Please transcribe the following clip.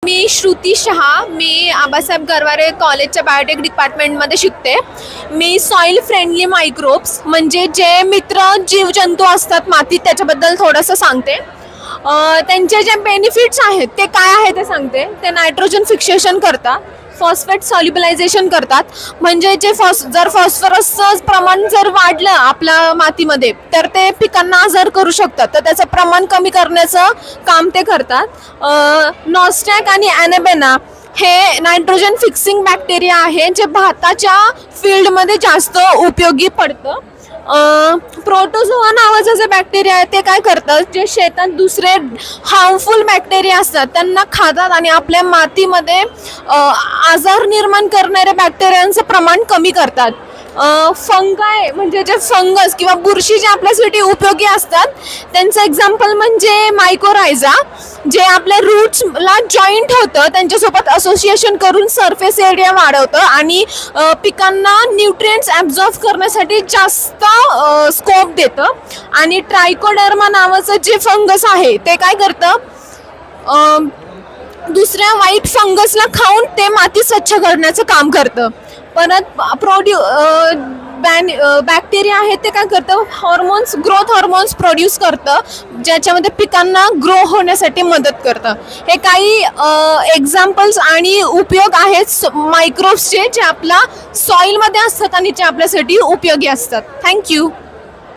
मी श्रुती शहा. मी आबासाहेब गरवारे कॉलेजच्या बायोटेक डिपार्टमेंटमध्ये शिकते. मी सॉईल फ्रेंडली मायक्रोब्स म्हणजे जे मित्र जीवजंतू असतात मातीत त्याच्याबद्दल थोडंसं सांगते. त्यांचे जे बेनिफिट्स आहेत ते काय आहे ते सांगते. ते नायट्रोजन फिक्सेशन करतात, फॉस्फेट सॉल्युबलायझेशन करतात. म्हणजे जे जर फॉस्फरसचं प्रमाण जर वाढलं आपल्या मातीमध्ये तर ते पिकांना आजार करू शकतात, तर त्याचं प्रमाण कमी करण्याचं काम ते करतात. नॉस्टॅक आणि ॲनेबेना हे नायट्रोजन फिक्सिंग बॅक्टेरिया आहे जे भाताच्या फील्डमध्ये जास्त उपयोगी पडतं. प्रोटोझोआ नावाचं जे बॅक्टेरिया आहे ते काय करतात, जे शेतात दुसरे हार्मफुल बॅक्टेरिया असतात त्यांना खातात आणि आपल्या मातीमध्ये आजार निर्माण करणाऱ्या बॅक्टेरियांचं प्रमाण कमी करतात. फंगाय म्हणजे जे फंगस किंवा बुरशी जे आपल्यासाठी उपयोगी असतात त्यांचं एक्झाम्पल म्हणजे मायकोरायझा, जे आपल्या रूट्सला जॉईंट होतं त्यांच्यासोबत असोसिएशन करून सरफेस एरिया वाढवतं आणि पिकांना न्यूट्रिएंट्स ॲब्झॉर्ब करण्यासाठी जास्त स्कोप देतं. आणि ट्रायकोडर्मा नावाचं जे फंगस आहे ते काय करतं, दुसऱ्या वाईट फंगसला खाऊन ते माती स्वच्छ करण्याचं काम करतं. परत बॅक्टेरिया आहे ते काय करतं, ग्रोथ हॉर्मोन्स प्रोड्यूस करतं ज्याच्यामध्ये पिकांना ग्रो होण्यासाठी मदत करतं. हे काही एक्झाम्पल्स आणि उपयोग आहेत मायक्रोब्सचे जे आपल्या सॉईलमध्ये असतात आणि जे आपल्यासाठी उपयोगी असतात. थँक्यू.